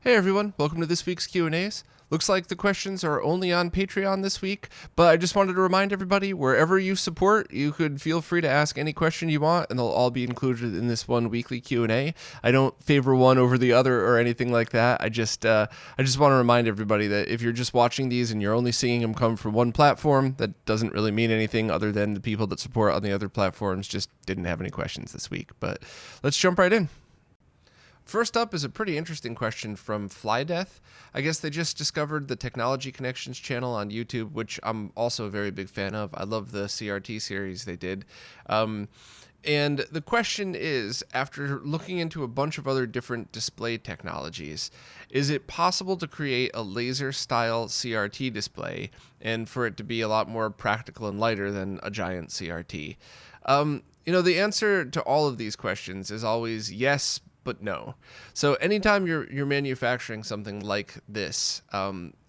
Hey everyone, welcome to this week's Q&As. Looks like the questions are only on Patreon this week, but I just wanted to remind everybody, wherever you support, you could feel free to ask any question you want, and they'll all be included in this one weekly Q&A. I don't favor one over the other or anything like that. I just want to remind everybody that if you're just watching these and you're only seeing them come from one platform, that doesn't really mean anything other than the people that support on the other platforms just didn't have any questions this week. But let's jump right in. First up is a pretty interesting question from Flydeath. I guess they just discovered the Technology Connections channel on YouTube, which I'm also a very big fan of. I love the CRT series they did. And the question is, after looking into a bunch of other different display technologies, is it possible to create a laser-style CRT display and for it to be a lot more practical and lighter than a giant CRT? The answer to all of these questions is always yes, but no. So anytime you're manufacturing something like this,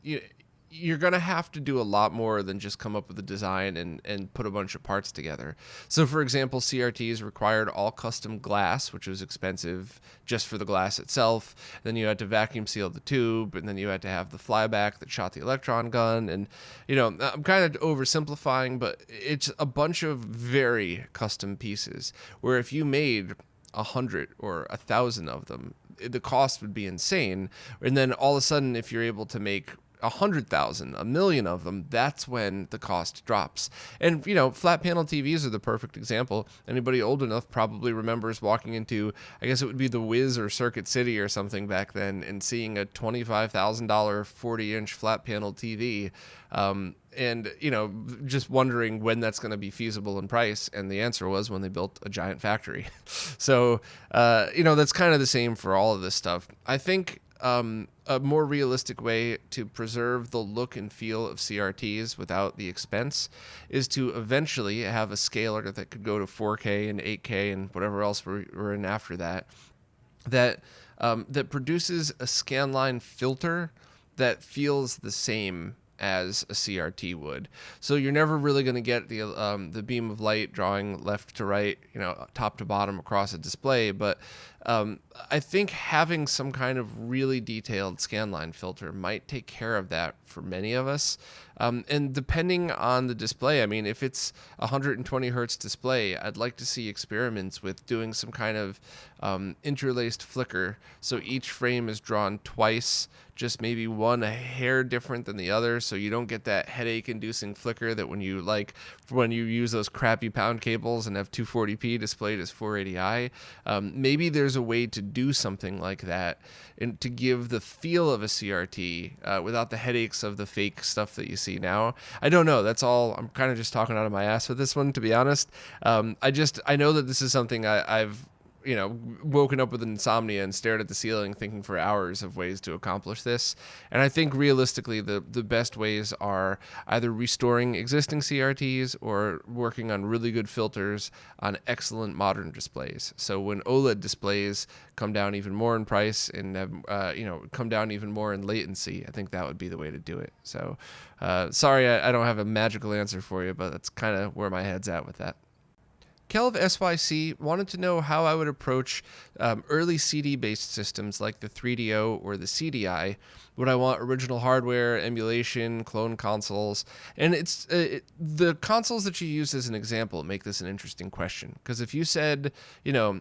you're going to have to do a lot more than just come up with a design and put a bunch of parts together. So for example, CRTs required all custom glass, which was expensive just for the glass itself. Then you had to vacuum seal the tube, and then you had to have the flyback that shot the electron gun. And, I'm kind of oversimplifying, but it's a bunch of very custom pieces where if you made 100 or 1,000 of them, the cost would be insane. And then all of a sudden, if you're able to make 100,000, 1,000,000 of them, that's when the cost drops. And, flat panel TVs are the perfect example. Anybody old enough probably remembers walking into, I guess it would be the Wiz or Circuit City or something back then, and seeing a $25,000 40-inch flat panel TV. And, just wondering when that's going to be feasible in price. And the answer was when they built a giant factory. So, that's kind of the same for all of this stuff. I think a more realistic way to preserve the look and feel of CRTs without the expense is to eventually have a scaler that could go to 4K and 8K and whatever else we're in after that produces a scanline filter that feels the same as a CRT would. So you're never really going to get the beam of light drawing left to right, top to bottom across a display. But I think having some kind of really detailed scanline filter might take care of that for many of us. And depending on the display, I mean, if it's a 120 hertz display, I'd like to see experiments with doing some kind of interlaced flicker. So each frame is drawn twice, just maybe one a hair different than the other, so you don't get that headache-inducing flicker that when you use those crappy pound cables and have 240p displayed as 480i. Maybe there's a way to do something like that and to give the feel of a CRT without the headaches of the fake stuff that you see now. I don't know. That's all. I'm kind of just talking out of my ass with this one, to be honest. I know that this is something I've woken up with insomnia and stared at the ceiling thinking for hours of ways to accomplish this. And I think realistically the best ways are either restoring existing CRTs or working on really good filters on excellent modern displays. So when OLED displays come down even more in price and come down even more in latency, I think that would be the way to do it. So sorry, I don't have a magical answer for you, but that's kind of where my head's at with that. Kelv SYC wanted to know how I would approach early CD-based systems like the 3DO or the CDI. Would I want original hardware, emulation, clone consoles? And it's the consoles that you use as an example make this an interesting question. Because if you said,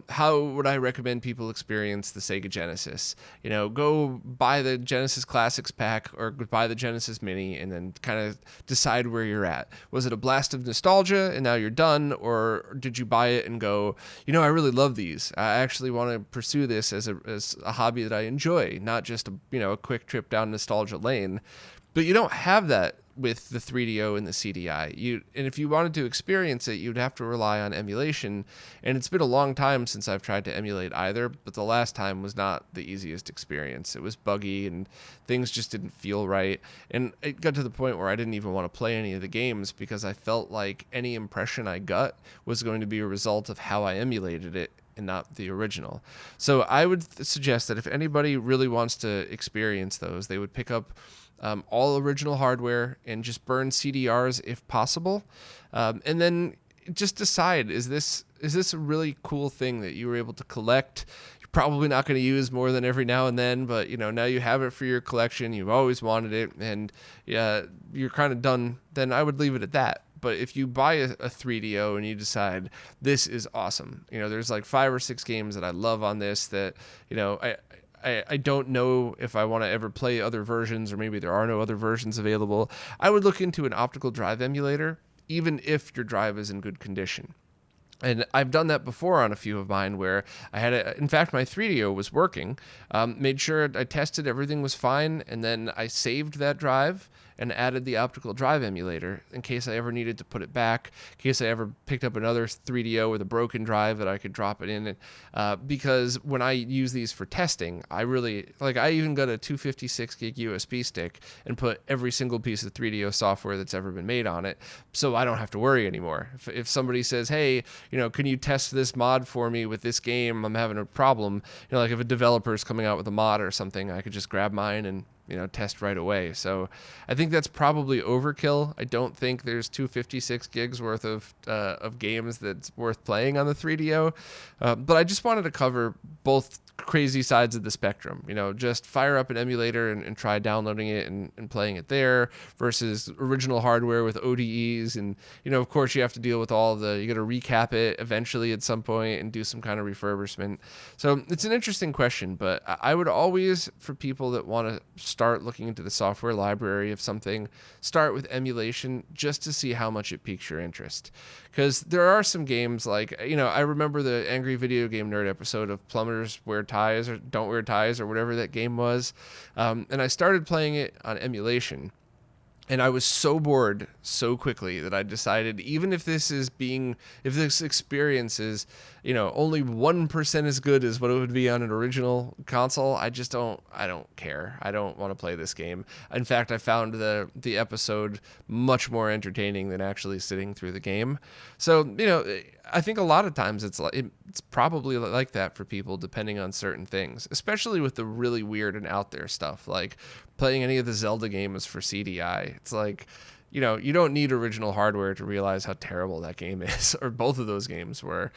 how would I recommend people experience the Sega Genesis? Go buy the Genesis Classics pack or buy the Genesis Mini and then kind of decide where you're at. Was it a blast of nostalgia and now you're done? Or did you buy it and go, I really love these. I actually want to pursue this as a hobby that I enjoy, not just a quick trip down nostalgia lane. But you don't have that with the 3DO and the CDI. And if you wanted to experience it, you'd have to rely on emulation. And it's been a long time since I've tried to emulate either, but the last time was not the easiest experience. It was buggy and things just didn't feel right. And it got to the point where I didn't even want to play any of the games because I felt like any impression I got was going to be a result of how I emulated it and not the original. So I would suggest that if anybody really wants to experience those, they would pick up all original hardware and just burn CDRs if possible. And then just decide, is this a really cool thing that you were able to collect? You're probably not going to use more than every now and then, but now you have it for your collection. You've always wanted it, and yeah, you're kind of done. Then I would leave it at that. But if you buy a 3DO and you decide this is awesome, there's like 5 or 6 games that I love on this that, I don't know if I want to ever play other versions, or maybe there are no other versions available. I would look into an optical drive emulator, even if your drive is in good condition. And I've done that before on a few of mine where I had in fact, my 3DO was working, made sure I tested everything was fine, and then I saved that drive and added the optical drive emulator in case I ever needed to put it back, in case I ever picked up another 3DO with a broken drive that I could drop it in. Because when I use these for testing, I even got a 256 gig USB stick and put every single piece of 3DO software that's ever been made on it, so I don't have to worry anymore. If somebody says, hey, can you test this mod for me with this game? I'm having a problem. Like if a developer is coming out with a mod or something, I could just grab mine and test right away. So I think that's probably overkill. I don't think there's 256 gigs worth of games that's worth playing on the 3DO. But I just wanted to cover both crazy sides of the spectrum. Just fire up an emulator and try downloading it and playing it there versus original hardware with ODEs. And, of course you have to deal with you got to recap it eventually at some point and do some kind of refurbishment. So it's an interesting question, but I would always, for people that want to start looking into the software library of something, start with emulation just to see how much it piques your interest. Because there are some games like, I remember the Angry Video Game Nerd episode of Plumbers Wear Ties or Don't Wear Ties or whatever that game was. And I started playing it on emulation. And I was so bored so quickly that I decided, even if this experience is, only 1% as good as what it would be on an original console, I don't care. I don't want to play this game. In fact, I found the episode much more entertaining than actually sitting through the game. So, I think a lot of times it's probably like that for people, depending on certain things, especially with the really weird and out there stuff, like playing any of the Zelda games for CDI. It's like, you don't need original hardware to realize how terrible that game is, or both of those games were.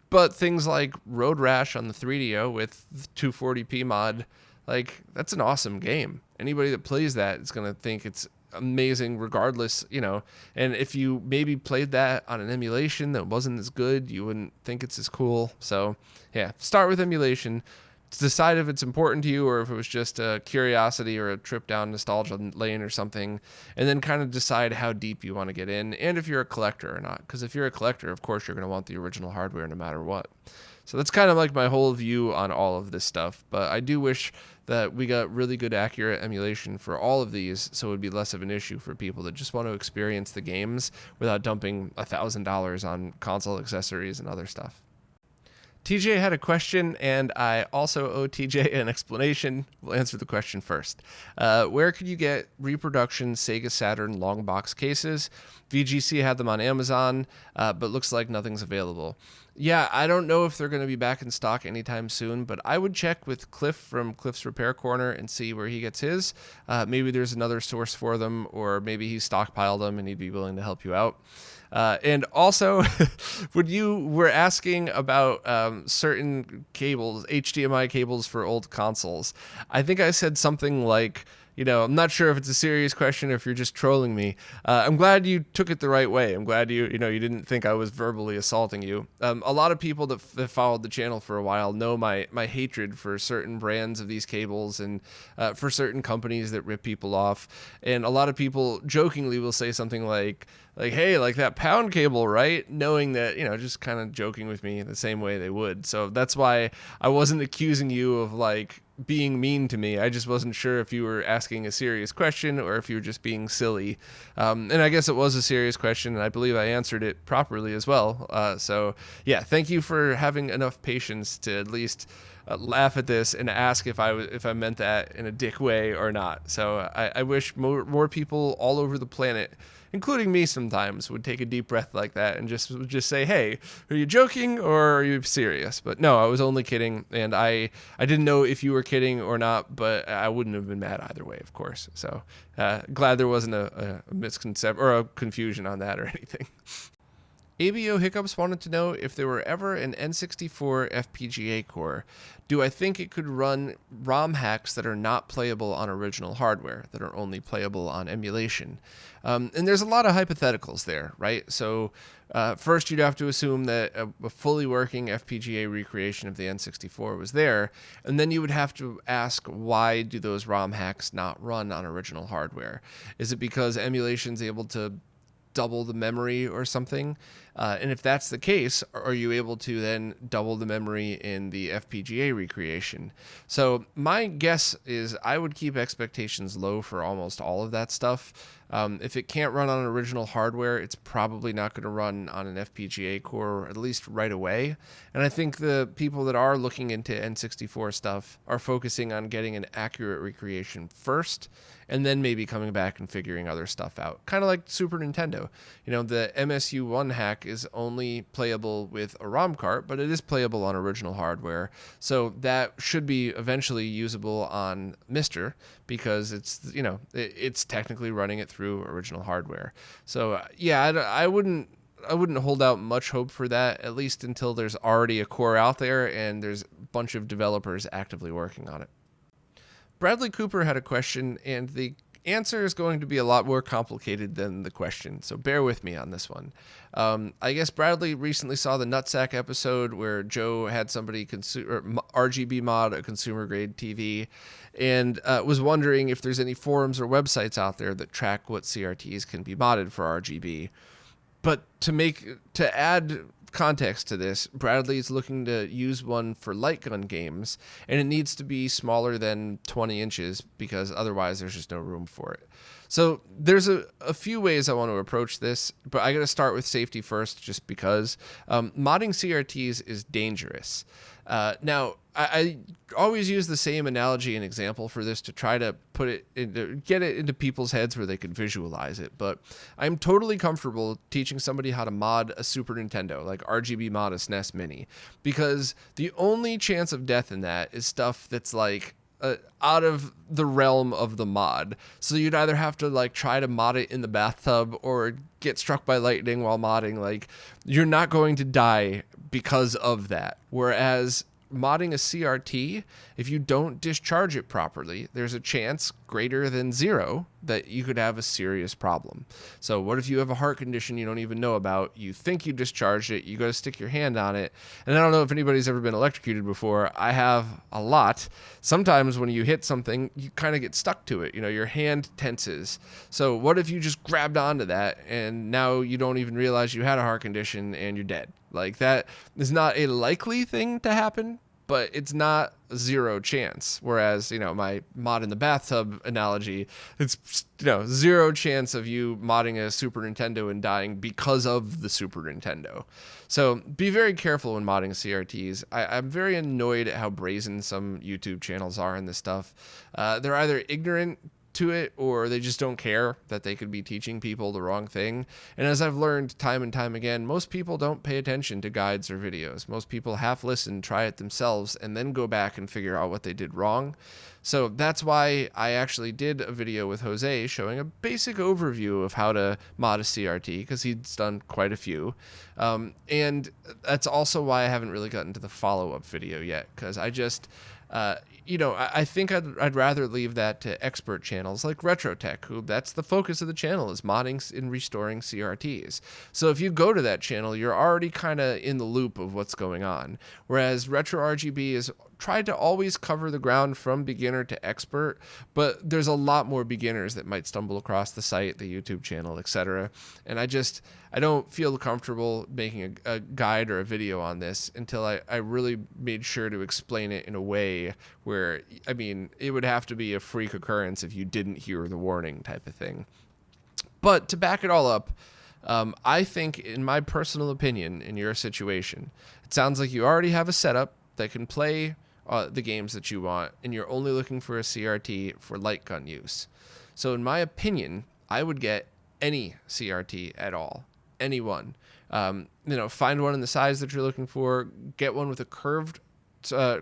But things like Road Rash on the 3DO with 240p mod, like, that's an awesome game. Anybody that plays that is going to think it's amazing regardless, and if you maybe played that on an emulation that wasn't as good, you wouldn't think it's as cool. So yeah, start with emulation to decide if it's important to you or if it was just a curiosity or a trip down nostalgia lane or something, and then kind of decide how deep you want to get in and if you're a collector or not. Because if you're a collector, of course you're going to want the original hardware no matter what. So that's kind of like my whole view on all of this stuff. But I do wish that we got really good, accurate emulation for all of these, so it would be less of an issue for people that just want to experience the games without dumping $1,000 on console accessories and other stuff. TJ had a question, and I also owe TJ an explanation. We'll answer the question first. Where could you get reproduction Sega Saturn long box cases? VGC had them on Amazon, but looks like nothing's available. Yeah, I don't know if they're going to be back in stock anytime soon, but I would check with Cliff from Cliff's Repair Corner and see where he gets his. Maybe there's another source for them, or maybe he stockpiled them and he'd be willing to help you out. And also, when you were asking about certain cables, HDMI cables for old consoles, I think I said something like, I'm not sure if it's a serious question or if you're just trolling me. I'm glad you took it the right way. I'm glad you didn't think I was verbally assaulting you. A lot of people that followed the channel for a while know my hatred for certain brands of these cables and for certain companies that rip people off. And a lot of people jokingly will say something like, hey, like that pound cable, right? Knowing that, just kind of joking with me the same way they would. So that's why I wasn't accusing you of being mean to me. I just wasn't sure if you were asking a serious question or if you were just being silly. And I guess it was a serious question, and I believe I answered it properly as well. So yeah, thank you for having enough patience to at least laugh at this and ask if I meant that in a dick way or not. So I wish more people all over the planet, including me sometimes, would take a deep breath like that and just say, hey, are you joking or are you serious? But no, I was only kidding, and I didn't know if you were kidding or not, but I wouldn't have been mad either way, of course. So glad there wasn't a misconception or a confusion on that or anything. AVO Hiccups wanted to know if there were ever an N64 FPGA core. Do I think it could run ROM hacks that are not playable on original hardware, that are only playable on emulation? And there's a lot of hypotheticals there, right? So first, you'd have to assume that a fully working FPGA recreation of the N64 was there, and then you would have to ask, why do those ROM hacks not run on original hardware? Is it because emulation's able to double the memory or something? And if that's the case, are you able to then double the memory in the FPGA recreation? So my guess is I would keep expectations low for almost all of that stuff. If it can't run on original hardware, it's probably not going to run on an FPGA core, at least right away. And I think the people that are looking into N64 stuff are focusing on getting an accurate recreation first, and then maybe coming back and figuring other stuff out. Kind of like Super Nintendo. You know, the MSU1 hack is only playable with a ROM cart, but it is playable on original hardware. So that should be eventually usable on Mister, because it's technically running it through original hardware. So yeah, I wouldn't hold out much hope for that, at least until there's already a core out there and there's a bunch of developers actively working on it. Bradley Cooper had a question, and the answer is going to be a lot more complicated than the question, so bear with me on this one. I guess Bradley recently saw the Nutsack episode where Joe had somebody RGB mod a consumer-grade TV, and was wondering if there's any forums or websites out there that track what CRTs can be modded for RGB. But to add context to this, Bradley is looking to use one for light gun games, and it needs to be smaller than 20 inches because otherwise there's just no room for it. So there's a few ways I want to approach this, but I got to start with safety first, just because modding CRTs is dangerous. Now, I always use the same analogy and example for this to try to get it into people's heads where they can visualize it. But I'm totally comfortable teaching somebody how to mod a Super Nintendo, like RGB mod a SNES Mini, because the only chance of death in that is stuff that's like out of the realm of the mod. So you'd either have to like try to mod it in the bathtub or get struck by lightning while modding. Like, you're not going to die because of that. Whereas modding a CRT, if you don't discharge it properly, there's a chance greater than 0 that you could have a serious problem. So what if you have a heart condition you don't even know about? You think you discharged it, you go to stick your hand on it, and I don't know if anybody's ever been electrocuted before. I have a lot. Sometimes when you hit something, you kind of get stuck to it. You know, your hand tenses. So what if you just grabbed onto that and now you don't even realize you had a heart condition and you're dead? Like, that is not a likely thing to happen, but it's not 0 chance. Whereas, my mod in the bathtub analogy, it's, 0 chance of you modding a Super Nintendo and dying because of the Super Nintendo. So be very careful when modding CRTs. I'm very annoyed at how brazen some YouTube channels are in this stuff. They're either ignorant to it, or they just don't care that they could be teaching people the wrong thing. And as I've learned time and time again, most people don't pay attention to guides or videos. Most people half listen, try it themselves, and then go back and figure out what they did wrong. So that's why I actually did a video with Jose showing a basic overview of how to mod a CRT, because he's done quite a few. And that's also why I haven't really gotten to the follow-up video yet, because I just... I think I'd rather leave that to expert channels like RetroTech, who that's the focus of the channel, is modding and restoring CRTs. So if you go to that channel, you're already kind of in the loop of what's going on. Whereas RetroRGB is tried to always cover the ground from beginner to expert, but there's a lot more beginners that might stumble across the site, the YouTube channel, etc. And I don't feel comfortable making a guide or a video on this until I really made sure to explain it in a way where, it would have to be a freak occurrence if you didn't hear the warning type of thing. But to back it all up, I think, in my personal opinion, in your situation, it sounds like you already have a setup that can play the games that you want, and you're only looking for a CRT for light gun use. So in my opinion, I would get any CRT at all. Any one. Find one in the size that you're looking for. Get one with a curved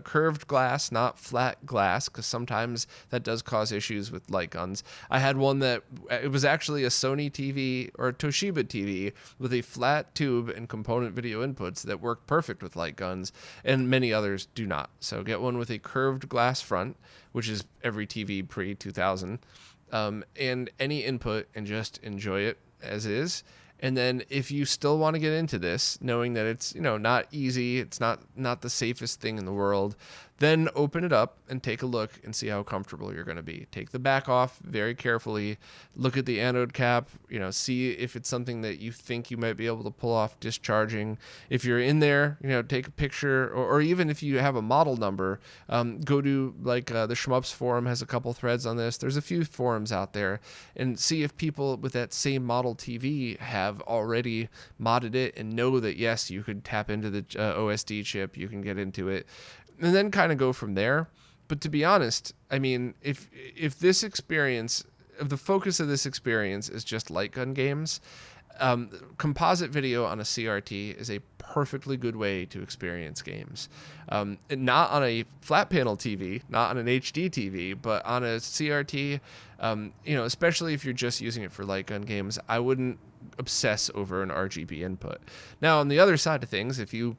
curved glass, not flat glass, because sometimes that does cause issues with light guns. I had one that it was actually a Sony TV or a Toshiba TV with a flat tube and component video inputs that worked perfect with light guns, and many others do not. So get one with a curved glass front, which is every TV pre-2000, and any input, and just enjoy it as is. And then if you still want to get into this, knowing that it's, not easy, it's not the safest thing in the world, then open it up and take a look and see how comfortable you're going to be. Take the back off very carefully, look at the anode cap, see if it's something that you think you might be able to pull off discharging. If you're in there, take a picture, or even if you have a model number, go to the Shmups forum has a couple threads on this. There's a few forums out there, and see if people with that same model TV have already modded it and know that, yes, you could tap into the OSD chip, you can get into it, and then kind of go from there. But to be honest, I mean, if this experience, if the focus of this experience is just light gun games, composite video on a CRT is a perfectly good way to experience games. Not on a flat panel TV, not on an HD TV, but on a CRT, especially if you're just using it for light gun games, I wouldn't obsess over an RGB input. Now, on the other side of things, if you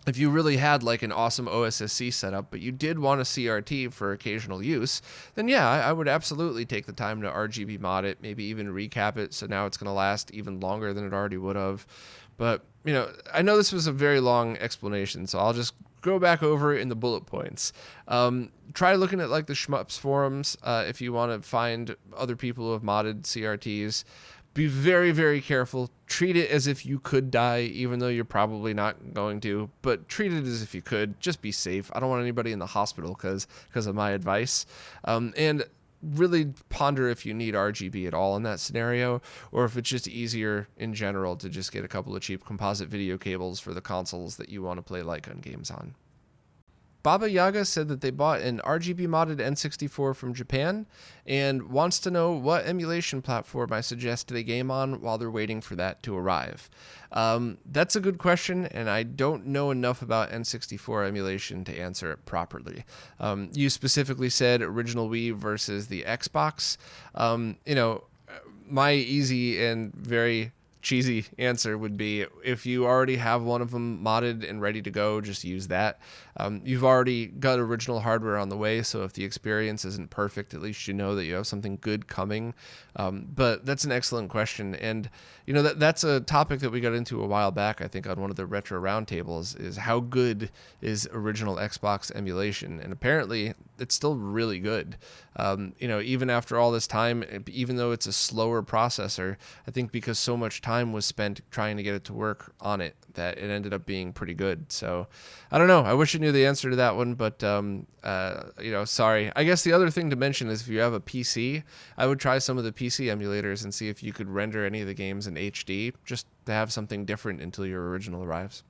really had like an awesome OSSC setup, but you did want a CRT for occasional use, then yeah, I would absolutely take the time to RGB mod it, maybe even recap it, so now it's going to last even longer than it already would have. But, I know this was a very long explanation, so I'll just go back over it in the bullet points. Try looking at like the Shmups forums if you want to find other people who have modded CRTs. Be very, very careful. Treat it as if you could die, even though you're probably not going to. But treat it as if you could. Just be safe. I don't want anybody in the hospital because of my advice. And really ponder if you need RGB at all in that scenario, or if it's just easier in general to just get a couple of cheap composite video cables for the consoles that you want to play light gun games on. Baba Yaga said that they bought an RGB modded N64 from Japan and wants to know what emulation platform I suggest they game on while they're waiting for that to arrive. That's a good question, and I don't know enough about N64 emulation to answer it properly. You specifically said original Wii versus the Xbox. My easy and very cheesy answer would be, if you already have one of them modded and ready to go, just use that. You've already got original hardware on the way, so if the experience isn't perfect, at least you know that you have something good coming. But that's an excellent question, and that's a topic that we got into a while back, I think, on one of the retro roundtables, is how good is original Xbox emulation, and apparently it's still really good. Even after all this time, even though it's a slower processor, I think because so much time was spent trying to get it to work on it, that it ended up being pretty good. So I don't know. I wish I knew the answer to that one, but sorry. I guess the other thing to mention is if you have a PC, I would try some of the PC emulators and see if you could render any of the games in HD, just to have something different until your original arrives.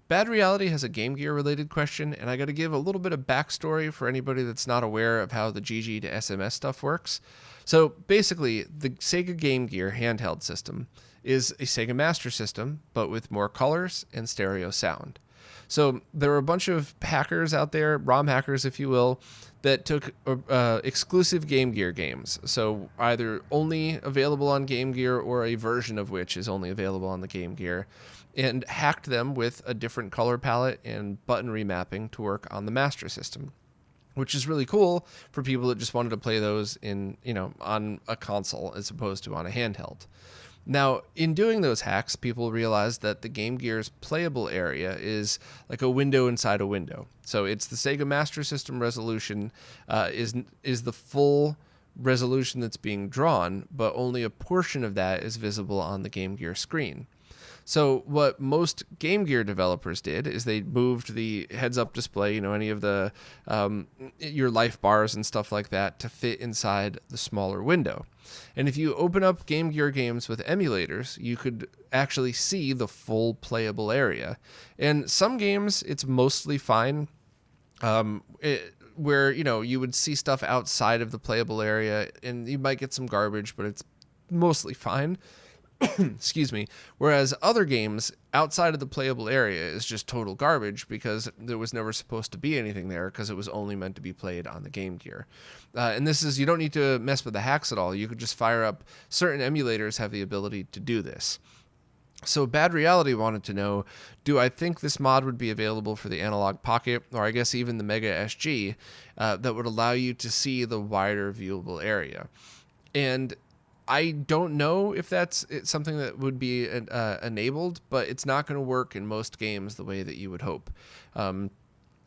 Bad Reality has a Game Gear related question, and I got to give a little bit of backstory for anybody that's not aware of how the GG to SMS stuff works. So basically, the Sega Game Gear handheld system is a Sega Master System, but with more colors and stereo sound. So there are a bunch of hackers out there, ROM hackers if you will, that took exclusive Game Gear games. So either only available on Game Gear or a version of which is only available on the Game Gear, and hacked them with a different color palette and button remapping to work on the Master System, which is really cool for people that just wanted to play those on a console as opposed to on a handheld. Now, in doing those hacks, people realized that the Game Gear's playable area is like a window inside a window. So it's the Sega Master System resolution is the full resolution that's being drawn, but only a portion of that is visible on the Game Gear screen. So what most Game Gear developers did is they moved the heads-up display, any of the your life bars and stuff like that, to fit inside the smaller window. And if you open up Game Gear games with emulators, you could actually see the full playable area. And some games, it's mostly fine, where you would see stuff outside of the playable area, and you might get some garbage, but it's mostly fine. Excuse me. Whereas other games outside of the playable area is just total garbage because there was never supposed to be anything there because it was only meant to be played on the Game Gear. And this is, you don't need to mess with the hacks at all. You could just fire up, certain emulators have the ability to do this. So Bad Reality wanted to know, do I think this mod would be available for the Analog Pocket, or I guess even the Mega SG, that would allow you to see the wider viewable area? And I don't know if that's something that would be enabled, but it's not going to work in most games the way that you would hope.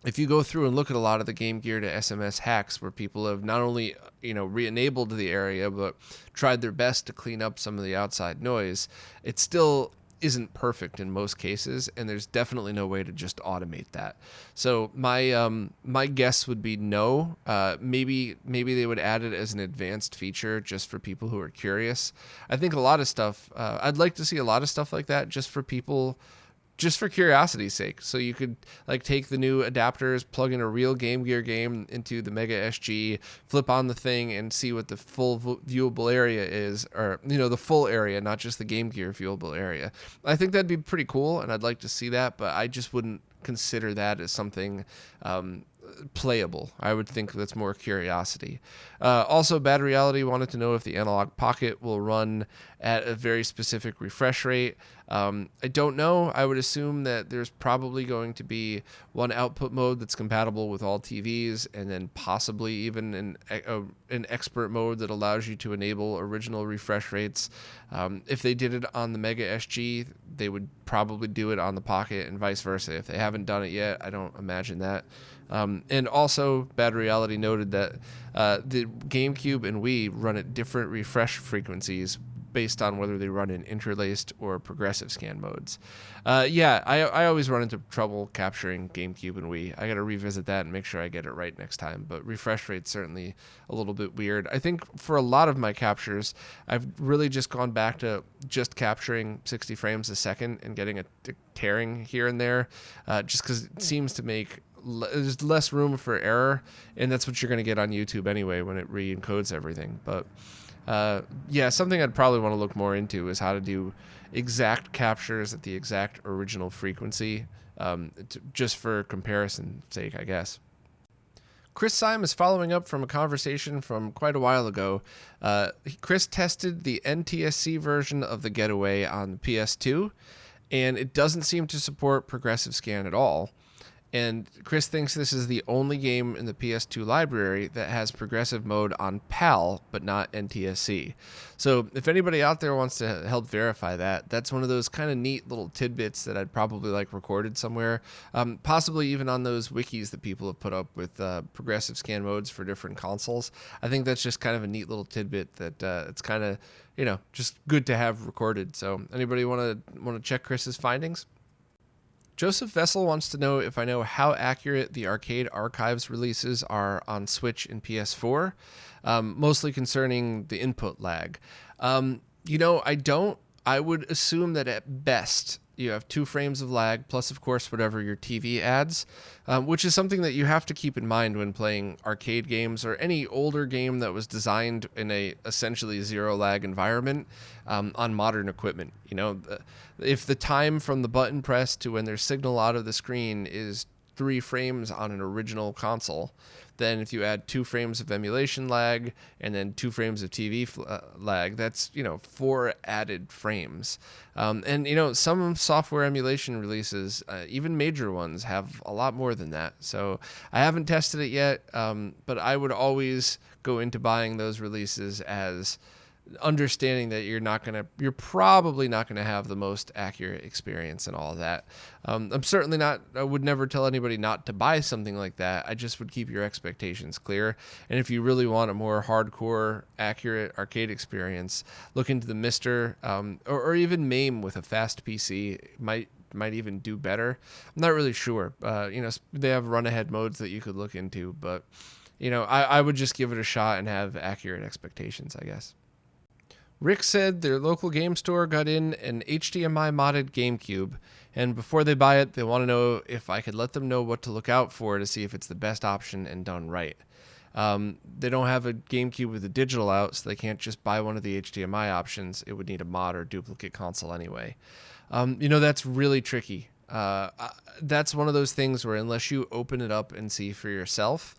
If you go through and look at a lot of the Game Gear to SMS hacks where people have not only, re-enabled the area, but tried their best to clean up some of the outside noise, it still isn't perfect in most cases, and there's definitely no way to just automate that. So my guess would be no. Maybe they would add it as an advanced feature just for people who are curious. I think a lot of stuff, I'd like to see a lot of stuff like that just for people, just for curiosity's sake. So you could take the new adapters, plug in a real Game Gear game into the Mega SG, flip on the thing and see what the full viewable area is, or, the full area, not just the Game Gear viewable area. I think that'd be pretty cool, and I'd like to see that, but I just wouldn't consider that as something playable. I would think that's more curiosity. Also, Bad Reality wanted to know if the Analog Pocket will run at a very specific refresh rate. I don't know. I would assume that there's probably going to be one output mode that's compatible with all TVs, and then possibly even an expert mode that allows you to enable original refresh rates. If they did it on the Mega SG, they would probably do it on the Pocket, and vice versa. If they haven't done it yet, I don't imagine that. And also, Bad Reality noted that the GameCube and Wii run at different refresh frequencies based on whether they run in interlaced or progressive scan modes. I always run into trouble capturing GameCube and Wii. I got to revisit that and make sure I get it right next time. But refresh rate's certainly a little bit weird. I think for a lot of my captures, I've really just gone back to just capturing 60 frames a second and getting a tearing here and there, just because it seems to make there's less room for error, and that's what you're going to get on YouTube anyway when it re-encodes everything. But something I'd probably want to look more into is how to do exact captures at the exact original frequency, just for comparison's sake, I guess. Chris Syme is following up from a conversation from quite a while ago. Chris tested the NTSC version of the Getaway on the PS2, and it doesn't seem to support progressive scan at all. And Chris thinks this is the only game in the PS2 library that has progressive mode on PAL, but not NTSC. So if anybody out there wants to help verify that, that's one of those kind of neat little tidbits that I'd probably recorded somewhere, possibly even on those wikis that people have put up with progressive scan modes for different consoles. I think that's just kind of a neat little tidbit that it's kind of, just good to have recorded. So anybody want to check Chris's findings? Joseph Vessel wants to know if I know how accurate the Arcade Archives releases are on Switch and PS4, mostly concerning the input lag. I don't. I would assume that at best you have 2 frames of lag, plus, of course, whatever your TV adds, which is something that you have to keep in mind when playing arcade games or any older game that was designed in a essentially zero lag environment on modern equipment. If the time from the button press to when there's signal out of the screen is 3 frames on an original console, then if you add 2 frames of emulation lag and then 2 frames of TV lag, that's 4 added frames. And some software emulation releases, even major ones, have a lot more than that. So I haven't tested it yet, but I would always go into buying those releases as understanding that you're probably not gonna have the most accurate experience and all of that. I'm certainly not. I would never tell anybody not to buy something like that. I just would keep your expectations clear. And if you really want a more hardcore, accurate arcade experience, look into the Mister, or even MAME with a fast PC. Might even do better. I'm not really sure. They have run-ahead modes that you could look into, but I would just give it a shot and have accurate expectations, I guess. Rick said their local game store got in an HDMI modded GameCube, and before they buy it, they want to know if I could let them know what to look out for to see if it's the best option and done right. They don't have a GameCube with a digital out, so they can't just buy one of the HDMI options. It would need a mod or duplicate console anyway. That's really tricky. That's one of those things where unless you open it up and see for yourself,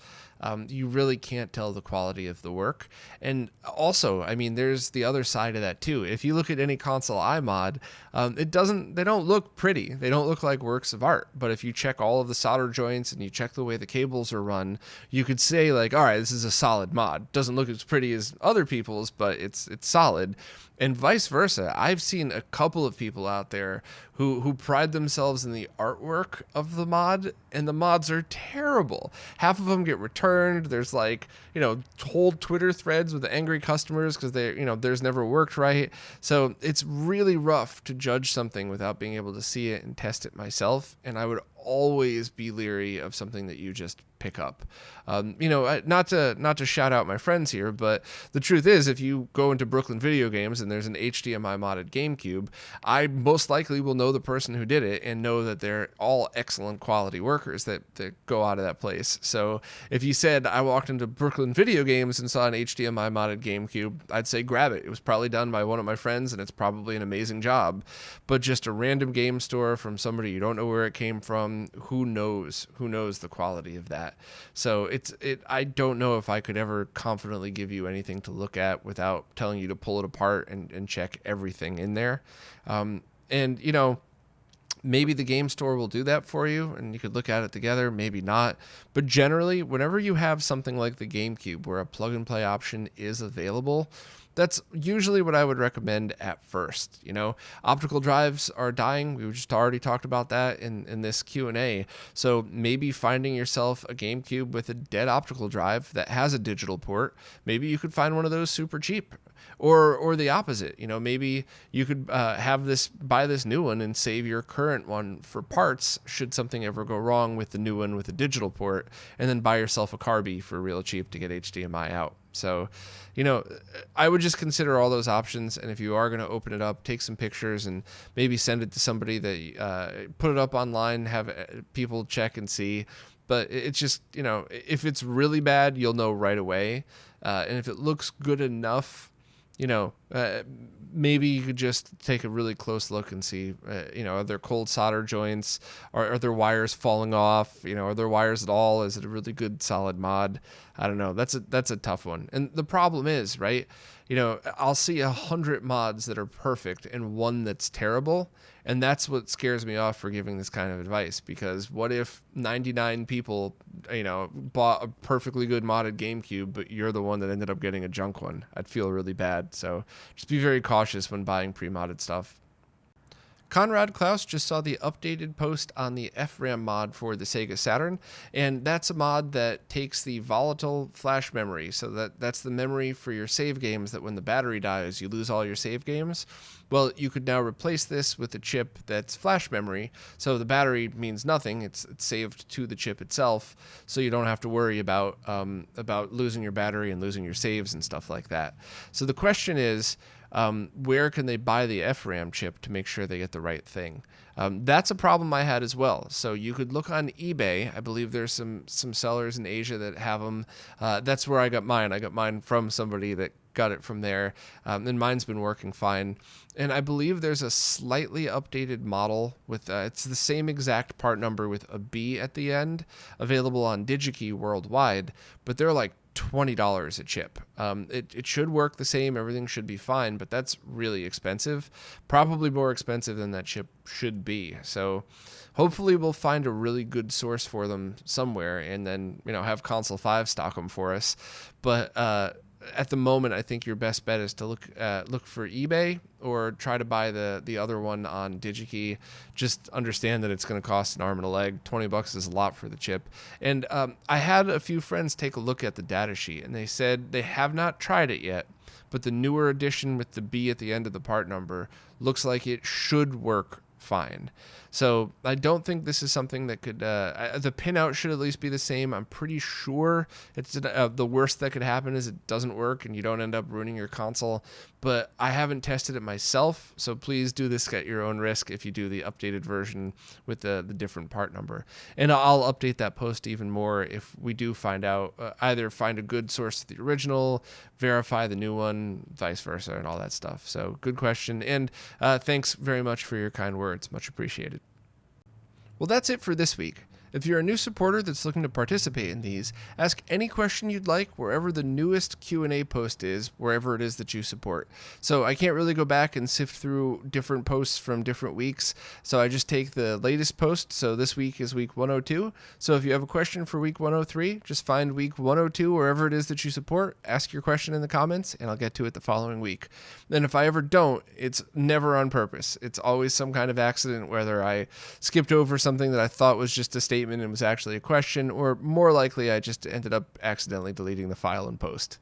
you really can't tell the quality of the work. And also, I mean, there's the other side of that too. If you look at any console I mod, they don't look pretty. They don't look like works of art. But if you check all of the solder joints and you check the way the cables are run, you could say like, all right, this is a solid mod. Doesn't look as pretty as other people's, but it's solid. And vice versa. I've seen a couple of people out there who pride themselves in the artwork of the mod, and the mods are terrible. Half of them get returned. There's whole Twitter threads with angry customers because theirs never worked right. So it's really rough to judge something without being able to see it and test it myself. And I would always be leery of something that you just pick up. Not to shout out my friends here, but the truth is, if you go into Brooklyn Video Games and there's an HDMI modded GameCube, I most likely will know the person who did it and know that they're all excellent quality workers that go out of that place. So if you said I walked into Brooklyn Video Games and saw an HDMI modded GameCube, I'd say grab it. It was probably done by one of my friends and it's probably an amazing job. But just a random game store from somebody you don't know where it came from, who knows the quality of that. So I don't know if I could ever confidently give you anything to look at without telling you to pull it apart and check everything in there. Maybe the game store will do that for you and you could look at it together, maybe not. But generally, whenever you have something like the GameCube where a plug and play option is available, that's usually what I would recommend at first. Optical drives are dying. We just already talked about that in this Q&A. So maybe finding yourself a GameCube with a dead optical drive that has a digital port, maybe you could find one of those super cheap. Or the opposite, maybe you could buy this new one and save your current one for parts should something ever go wrong with the new one with a digital port, and then buy yourself a Carby for real cheap to get HDMI out. So, I would just consider all those options. And if you are going to open it up, take some pictures and maybe send it to somebody that put it up online, have people check and see. But it's just, if it's really bad, you'll know right away. And if it looks good enough, maybe you could just take a really close look and see, are there cold solder joints? Are there wires falling off? Are there wires at all? Is it a really good solid mod? I don't know. That's a tough one. And the problem is, right, I'll see 100 mods that are perfect and one that's terrible. And that's what scares me off for giving this kind of advice, because what if 99 people, bought a perfectly good modded GameCube, but you're the one that ended up getting a junk one? I'd feel really bad. So just be very cautious when buying pre-modded stuff. Conrad Klaus just saw the updated post on the FRAM mod for the Sega Saturn, and that's a mod that takes the volatile flash memory. So that's the memory for your save games that when the battery dies, you lose all your save games. Well, you could now replace this with a chip that's flash memory, so the battery means nothing. It's saved to the chip itself, so you don't have to worry about losing your battery and losing your saves and stuff like that. So the question is, where can they buy the FRAM chip to make sure they get the right thing? That's a problem I had as well. So you could look on eBay. I believe there's some sellers in Asia that have them. That's where I got mine. I got mine from somebody that got it from there, and mine's been working fine. And I believe there's a slightly updated model with it's the same exact part number with a B at the end, available on DigiKey worldwide, but they're like $20 a chip. It should work the same. Everything should be fine, but that's really expensive, probably more expensive than that chip should be. So hopefully we'll find a really good source for them somewhere, and then have Console 5 stock them for us. But at the moment, I think your best bet is to look for eBay or try to buy the other one on DigiKey. Just understand that it's going to cost an arm and a leg. $20 is a lot for the chip. And I had a few friends take a look at the data sheet, and they said they have not tried it yet, but the newer edition with the B at the end of the part number looks like it should work fine. So I don't think this is something that could, the pinout should at least be the same. I'm pretty sure it's the worst that could happen is it doesn't work and you don't end up ruining your console, but I haven't tested it myself. So please do this at your own risk if you do the updated version with the different part number. And I'll update that post even more if we do find out, either find a good source of the original, verify the new one, vice versa, and all that stuff. So good question. And thanks very much for your kind words. Much appreciated. Well, that's it for this week. If you're a new supporter that's looking to participate in these, ask any question you'd like wherever the newest Q&A post is, wherever it is that you support. So I can't really go back and sift through different posts from different weeks, so I just take the latest post. So this week is week 102. So if you have a question for week 103, just find week 102 wherever it is that you support, ask your question in the comments, and I'll get to it the following week. And if I ever don't, it's never on purpose. It's always some kind of accident, whether I skipped over something that I thought was just a statement and was actually a question, or more likely I just ended up accidentally deleting the file in post.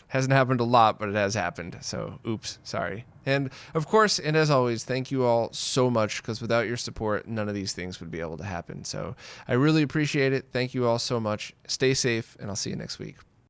Hasn't happened a lot, but it has happened, so oops, sorry. And of course, and as always, thank you all so much, because without your support, none of these things would be able to happen. So I really appreciate it. Thank you all so much. Stay safe, and I'll see you next week.